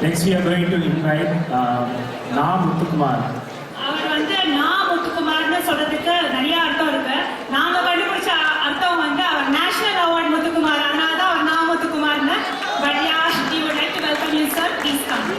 Next we are going to invite Na Muthukumar. அவர் வந்து நா முத்துக்குமார்னு சொல்றதுக்கு நிறைய அர்த்தம் இருக்கு. நாங்க கண்டுபிடிச்ச அர்த்தம் வந்து அவர் நேஷனல் அவார்ட் முத்துக்குமார், அதனால தான் அவர் நா முத்துக்குமார்னு. But yeah, we would like to welcome you, sir. Please come.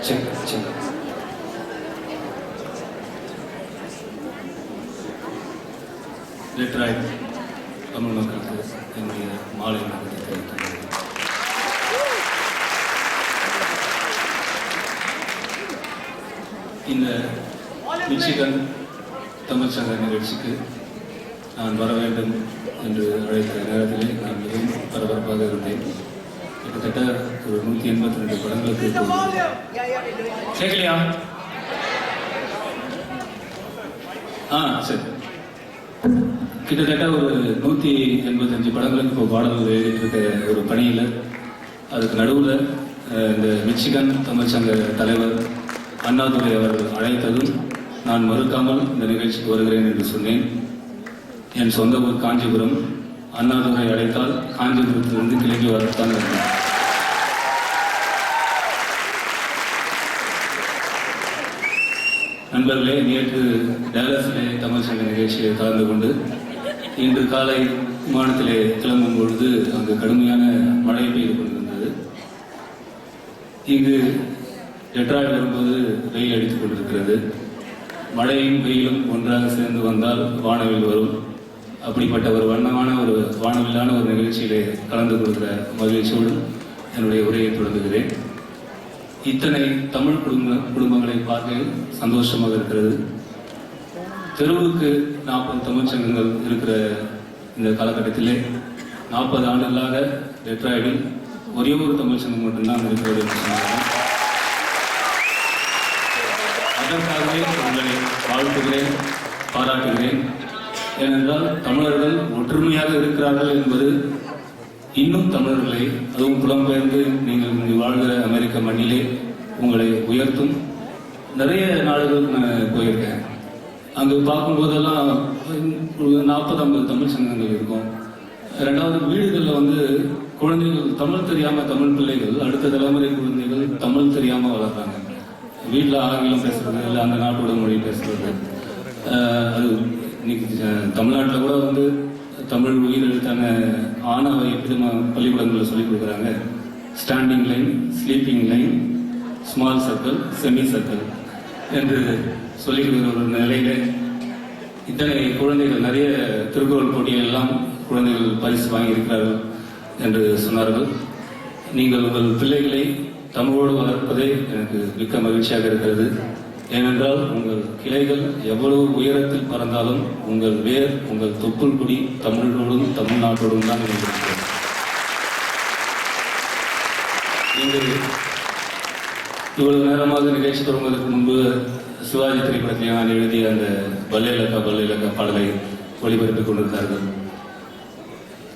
Check. Let's try. Tamil மக்களுக்கு என்னுடைய மாலை வணக்கத்தை தெரிவித்துள்ளேன். இந்த மிச்சிகன் தமிழ் சங்க நிகழ்ச்சிக்கு நான் வர வேண்டும் என்று அழைத்த நேரத்திலே நான் மிகவும் பரபரப்பாக இருந்தேன். கிட்டத்தட்ட ஒரு 182 படங்களுக்கு கேட்கலையா? சரி. கிட்டத்தட்ட ஒரு 185 படங்களுக்கு இப்போ பாடல்கள் எழுதிட்டு இருக்க ஒரு பணியில் அதுக்கு நடுவில் இந்த மிச்சிகன் தமிழ் சங்க தலைவர் அண்ணாதுரை அவர்கள் அழைத்ததும் நான் மறுக்காமல் இந்த நிகழ்ச்சிக்கு வருகிறேன் என்று சொன்னேன். என் சொந்த ஊர் காஞ்சிபுரம். அண்ணாதுரை அழைத்தால் காஞ்சிபுரத்திலிருந்து கிளம்பி வரத்தான் இருந்தேன். நண்பர்களே, நேற்று டேலஸிலே தமிழ் சங்க நிகழ்ச்சியில் கலந்து கொண்டு இன்று காலை விமானத்திலே கிளம்பும் பொழுது அங்கு கடுமையான மழை பெய்து கொண்டிருந்தது. இங்கு டெட்ராய்ட் வரும்போது வெயில் அடித்துக் கொண்டிருக்கிறது. மழையும் வெயிலும் ஒன்றாக சேர்ந்து வந்தால் வானவில் வரும். அப்படிப்பட்ட ஒரு வண்ணமான ஒரு வானவில்லான ஒரு நிகழ்ச்சியிலே கலந்து கொள்கிற மகிழ்ச்சியோடு என்னுடைய உரையை தொடங்குகிறேன். இத்தனை தமிழ் குடும்பங்களை பார்க்க சந்தோஷமாக இருக்கிறது. தெருவுக்கு 40 தமிழ் சங்கங்கள் இருக்கிற இந்த காலகட்டத்திலே 40 ஆண்டுகளாக டெட்ராய்டில் ஒரே ஒரு தமிழ் சங்கம் மட்டும்தான் இருக்கிறது என்று சொன்னார்கள். அதற்காகவே உங்களை வாழ்த்துகிறேன், பாராட்டுகிறேன். ஏனென்றால் தமிழர்கள் ஒற்றுமையாக இருக்கிறார்கள் என்பது இன்னும் தமிழர்களை, அதுவும் புலம்பெயர்ந்து நீங்கள் வாழ்கிற அமெரிக்க மண்ணிலே உங்களை உயர்த்தும். நிறைய நாடுகள் நான் போயிருக்கேன். அங்கு பார்க்கும்போதெல்லாம் 40-50 தமிழ் சங்கங்கள் இருக்கும். ரெண்டாவது, வீடுகளில் வந்து குழந்தைகள் தமிழ் தெரியாமல், தமிழ் பிள்ளைகள், அடுத்த தலைமுறை குழந்தைகள் தமிழ் தெரியாமல் வளர்றாங்க. வீட்டில் ஆங்கிலம் பேசுறது, இல்லை அந்த நாட்டோட மொழி பேசுறது. அது இன்னைக்கு தமிழ்நாட்டில் கூட வந்து தமிழ் உயிரெழுத்தான ஆணவை எப்படி பள்ளிக்கூடங்களில் சொல்லிக் கொடுக்குறாங்க. Standing line, sleeping line, small circle, semi circle என்று சொல்லிக் கொடுக்குற ஒரு நிலையில இத்தனை குழந்தைகள், நிறைய திருக்குறள் போட்டியெல்லாம் குழந்தைகள் பரிசு வாங்கியிருக்கிறார்கள் என்று சொன்னார்கள். நீங்கள் உங்கள் பிள்ளைகளை தமிழோடு வளர்ப்பதே எனக்கு மிக்க மகிழ்ச்சியாக இருக்கிறது. ஏனென்றால் உங்கள் கிளைகள் எவ்வளவு உயரத்தில் பறந்தாலும் உங்கள் வேர், உங்கள் தொப்புள் குடி தமிழோடும் தமிழ்நாட்டோடும் தான் இருக்கிறது. நீங்கள் இவ்வளவு நேரமாக நிகழ்ச்சி தொடங்குவதற்கு முன்பு சிவாஜி திரைப்படத்தில் நான் எழுதிய அந்த பல்லே இலக்கா பாடலை ஒளிபரப்பிக் கொண்டிருந்தார்கள்.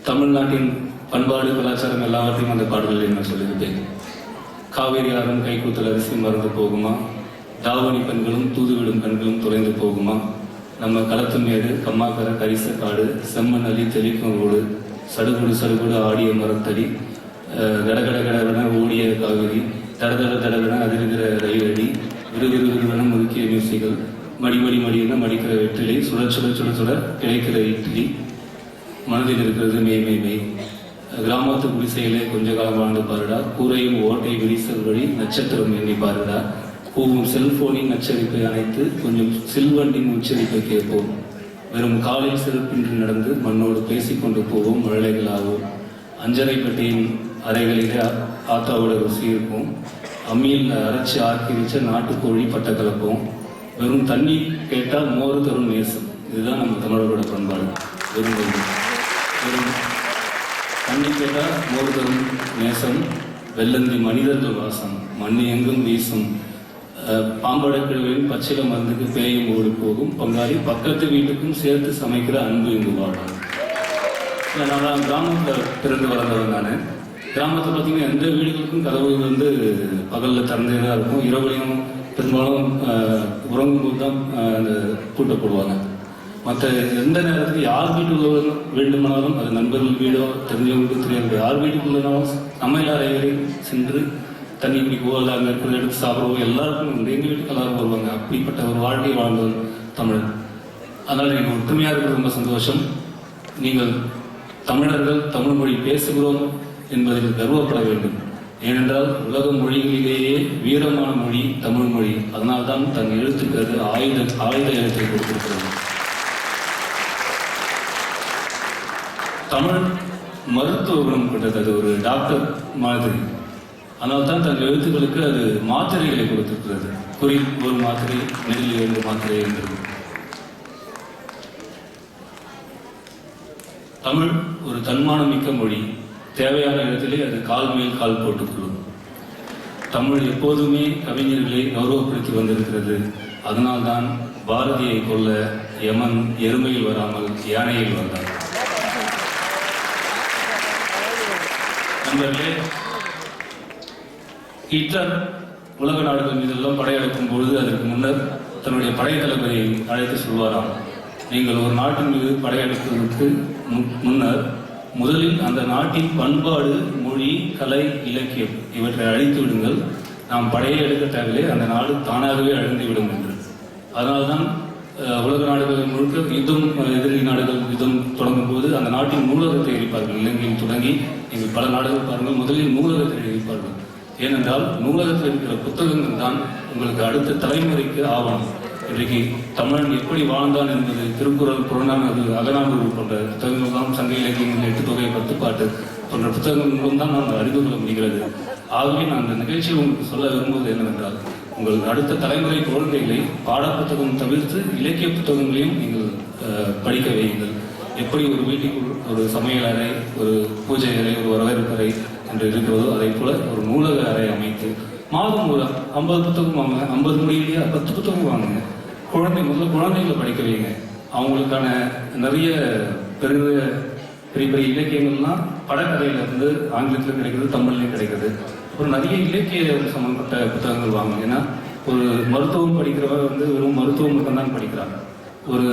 தமிழ்நாட்டின் பண்பாடு, கலாச்சாரம் எல்லாவற்றையும் அந்த பாடல்களில் நான் சொல்லியிருப்பேன். காவேரி ஆறும் கைக்கூத்தல் அரிசி மறந்து போகுமா, தாவணி பெண்களும் தூதுவிடும் பெண்களும் துறைந்து போகுமா, நம்ம களத்து மேடு கம்மாக்கர கரிச காடு செம்மண் அலி தெளிக்கும் ரோடு சடுகுடு ஆடிய மரத்தடி கடகடகடவென ஓடிய காவிரி தடதடவென அதிர்கிற ரயில் அடி விறுவிறுவென முறுக்கிய மியூசிகள் மடிமடியென மடிக்கிற வெற்றிலை சுட கிடைக்கிற இட்லி மனதில் இருக்கிறது மெய் கிராமத்து குடிசையிலே கொஞ்ச காலம் வாழ்ந்து பாருடா, கூரையும் ஓட்டை விரிசல் வழி நட்சத்திரம் எண்ணி பாருடா, பூவும் செல்போனின் நச்சரிப்பை அணைத்து கொஞ்சம் சில்வண்டின் உச்சரிப்பை கேட்போம், வெறும் காலில் சிறப்பின்றி நடந்து மண்ணோடு பேசிக்கொண்டு போவோம் மழலைகளாகவும், அஞ்சரை பெட்டியின் அறைகளிலே ஆத்தாவோட ருசி இருக்கும், அம்மியில் அரைச்சி ஆக்கி வச்ச நாட்டுக்கோழி பட்ட கலப்போம், வெறும் தண்ணி கேட்டால் மோர் தரும் நேசம். இதுதான் நம்ம தமிழர்களோட பண்பாடு. வெறும் தண்ணி கேட்டால் மோர் தரும் நேசம், வெள்ளந்தி மனிதர்கள் வாசம், மண்ணு எங்கும் வீசும், பாம்படக்கிழவின் பச்சில மருந்துக்கு பேயும் ஓடி போகும், பங்காளி பக்கத்து வீட்டுக்கும் சேர்த்து சமைக்கிற அன்பு இங்கு வாழும். நான் கிராமத்தில் பிறந்து வளர்ந்தவன் நான். கிராமத்தை பார்த்தீங்கன்னா எந்த வீடுகளுக்கும் கதவு வந்து பகலில் திறந்தே தான் இருக்கும். இரவுலையும் பெரும்பாலும் உறங்கும்போது தான் அந்த பூட்டை போடுவாங்க. மற்ற எந்த நேரத்துக்கு யார் வீட்டுக்குள்ள வேண்டுமானாலும், அது நண்பர்கள் வீடோ தெரிஞ்சவங்களுக்கு தெரியாது, யார் வீட்டுக்குள்ளனாலும் சமையல் அறை வரை சென்று தண்ணி குடிக்கவோ இல்லை அங்கே இருக்கிறத எடுத்து சாப்பிடவோ எல்லாருக்கும் எங்கள் வீட்டுக்கு எல்லாரும் வருவாங்க. அப்படிப்பட்ட ஒரு வாழ்க்கை வாழ்ந்தது தமிழ். அதனால் நீங்கள் ஒற்றுமையாக இருக்கிறது ரொம்ப சந்தோஷம். நீங்கள் தமிழர்கள் தமிழ் மொழி பேசுகிறோம் என்பதில் கர்வப்பட வேண்டும். ஏனென்றால் உலக மொழிகளிலேயே வீரமான மொழி தமிழ் மொழி. அதனால்தான் தன் எழுத்துக்கிறது ஆயுத எழுத்தை கொடுத்திருக்கிறது. தமிழ் மருத்துவ குணம் கொண்டது, அது ஒரு டாக்டர் மாதிரி. அதனால்தான் தன் எழுத்துக்களுக்கு அது மாத்திரைகளை கொடுத்திருக்கிறது. குறி ஒரு மாத்திரை, நெல் 2 மாத்திரை என்றது. தமிழ் ஒரு தன்மானமிக்க மொழி. தேவையான இடத்திலே அது கால் மேல் கால் போட்டுக்கொள்ளும். தமிழ் எப்போதுமே கவிஞர்களை கௌரவப்படுத்தி வந்திருக்கிறது. அதனால்தான் பாரதியை கொல்ல யமன் எருமையில் வராமல் யானையில் வந்தார். நண்பர்களே, ஹிட்லர் உலக நாடுகள் மீதெல்லாம் படையெடுக்கும் பொழுது அதற்கு முன்னர் தன்னுடைய படை தளபதியை அழைத்து சொல்வாராம், நீங்கள் ஒரு நாட்டின் மீது படையெடுப்பதற்கு முன்னர் முதலில் அந்த நாட்டின் பண்பாடு, மொழி, கலை, இலக்கியம் இவற்றை அழித்து விடுங்கள். நாம் படையை எடுக்க தேவையில்லை, அந்த நாடு தானாகவே அழிந்துவிடும் என்று. அதனால்தான் உலக நாடுகள் முழுக்க யுத்தம், எதிரி நாடுகள் யுத்தம் தொடங்கும் போது அந்த நாட்டின் நூலகத்தை எரிப்பார்கள். இலங்கையில் தொடங்கி நீங்கள் பல நாடுகள் பாருங்கள், முதலில் நூலகத்தை எரிப்பார்கள். ஏனென்றால் நூலகத்தில் இருக்கிற புத்தகங்கள் தான் உங்களுக்கு அடுத்த தலைமுறைக்கு ஆவணம். இன்றைக்கு தமிழன் எப்படி வாழ்ந்தான் என்பது திருக்குறள், புறநானூறு, அகநானூறு போன்ற புத்தகங்கள் தான், சங்க இலக்கியங்கள், 8 தொகை, 10 பாட்டு போன்ற புத்தகங்கள் மூலம் தான் நாம் அறிந்து கொள்ள முடிகிறது. ஆகவே நான் இந்த நிகழ்ச்சியை உங்களுக்கு சொல்ல விரும்புவது என்னவென்றால், உங்கள் அடுத்த தலைமுறை குழந்தைகளை பாடப்புத்தகம் தவிர்த்து இலக்கிய புத்தகங்களையும் நீங்கள் படிக்க வையுங்கள். எப்படி ஒரு வீட்டுக்குள் ஒரு சமையல் அறை, ஒரு பூஜை அறை, ஒரு வரவேற்பு அறை என்று இருக்கிறதோ அதை போல ஒரு நூலக அறை அமைத்து மாதம் ஒரு 50 புத்தகம் வாங்க. 50 முடியலையா 10 புத்தகம் வாங்குங்க. முதல்ல குழந்தைகளை படிக்க வைங்க. அவங்களுக்கான நிறைய பெரிய பெரிய இலக்கியங்கள்லாம் படக்கதையிலிருந்து ஆங்கிலத்தில் கிடைக்கிறது, தமிழ்லையும் கிடைக்கிறது. அப்புறம் நிறைய இலக்கிய சம்பந்தப்பட்ட புத்தகங்கள் வாங்க. ஏன்னா ஒரு மருத்துவம் படிக்கிறவர் வந்து வெறும் மருத்துவம் மட்டும்தான் படிக்கிறாங்க. ஒரு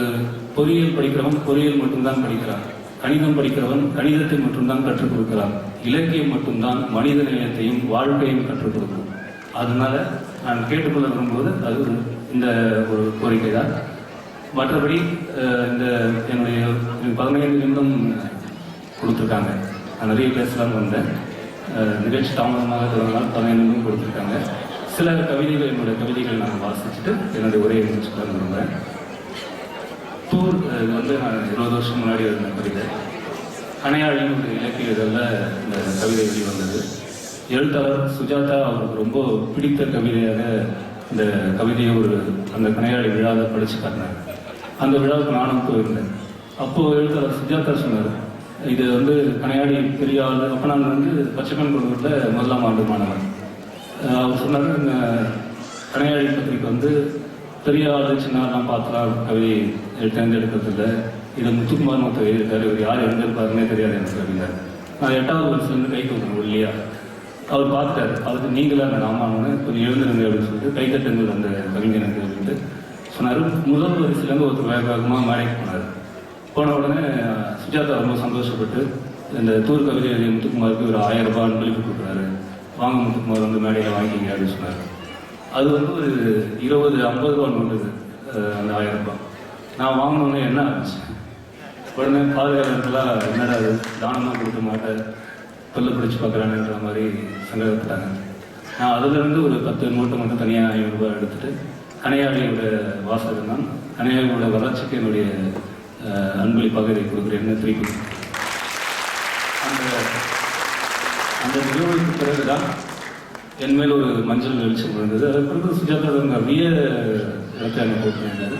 பொறியியல் படிக்கிறவன் பொறியியல் மட்டும்தான் படிக்கிறான். கணிதம் படிக்கிறவன் கணிதத்தை மட்டும்தான் கற்றுக் கொடுக்கிறான். இலக்கியம் மட்டும்தான் மனித நேயத்தையும் வாழ்க்கையும் கற்றுக் கொடுக்கும். அதனால நான் கேட்டுக்கொள்ள விரும்புவது அது இந்த ஒரு கோரிக்கை தான். மற்றபடி இந்த என்னுடைய 15 நிமிடம் கொடுத்துருக்காங்க. நான் நிறைய பேசலாம்னு வந்தேன். நிகழ்ச்சி தாமதமாக தொடங்கினால் 15 நிமிடம் கொடுத்துருக்காங்க. சில கவிதைகள், என்னுடைய கவிதைகள் நான் வாசிச்சுட்டு என்னுடைய உரையை முடிச்சுக்கலாம் விரும்புகிறேன். தூர் வந்து நான் 20 வருஷம் முன்னாடி இருந்த கவிதை. கனையாழின்னு ஒரு இலக்கிய இதழில் இந்த கவிதை வெளிவந்தது. எழுத்தாளர் சுஜாதா அவருக்கு ரொம்ப பிடித்த கவிதையாக இந்த கவிதையை அந்த கனையாழி விழாவில் படித்து காட்டினார். அந்த விழாவுக்கு நானும் போயிருந்தேன். அப்போது எழுத்தாளர் சுஜாதா சொன்னார், இது வந்து கனையாழி பெரிய ஆள். அப்போ நான் வந்து பச்சைமன் குழுவில் 1ஆம் ஆண்டு மாணவன். அவர் சொன்னார், இந்த கனையாழி பத்திரிக்கை வந்து பெரிய ஆள் சின்ன ஆள்லாம் பார்த்துலாம் கவிதை தேர்ந்தெடுக்கிறதில்ல. இதை முத்துக்குமார் ஒருத்தர் எழுதியிருக்காரு, இவர் யார் எழுந்திருப்பாருன்னே தெரியாது எனக்கு அப்படின்னார். நான் 8வது வருஷத்துலேருந்து கை தூக்கணும் இல்லையா. அவர் பார்த்தார், அதுக்கு நீங்களாக அந்த ராமானு கொஞ்சம் எழுந்திருங்க அப்படின்னு சொல்லிட்டு கை தட்டுங்கள் அந்த கவிஞனுக்கு அப்படின்ட்டு சொன்னார். முதல் வரிசையிலேருந்து ஒருத்தர் வேக வேகமாக மேடைக்கு போனார். போன உடனே சுஜாதா ரொம்ப சந்தோஷப்பட்டு இந்த தூர் கவிதை எழுதிய முத்துக்குமாருக்கு ஒரு 1000 ரூபாய் அன்பளிப்பு கொடுக்குறாரு. வாங்க முத்துக்குமார் வந்து மேடையில் வாங்கிக்கிங்க அப்படின்னு சொன்னார். அது வந்து ஒரு 20-50 ரூபா நோட்டுது அந்த 1000 ரூபாய். நான் வாங்கினோன்னே என்ன ஆச்சு, உடனே பாதுகாப்புலாம் என்னடா அது தானமாக கொடுக்க மாட்டேன், பல்ல பிடிச்சி பார்க்குறாங்கன்ற மாதிரி சங்கடப்பட்டாங்க. நான் அதிலிருந்து ஒரு 10 நோட்டு மட்டும் தனியாக 500 ரூபாய் எடுத்துட்டு கனையாளியோட வாசகம் தான் கனையாளியோட வளர்ச்சிக்கு என்னுடைய அன்பளிப்பாக இதை கொடுக்குறேன்னு திருப்பி அந்த நிகழ்வுக்கு பிறகு தான் என் மேல் ஒரு மஞ்சள் வெளிச்சம் இருந்தது. அதுக்கு பிறகு சுஜாதா நிறைய இடத்துல என்ன போட்டுருந்தாரு.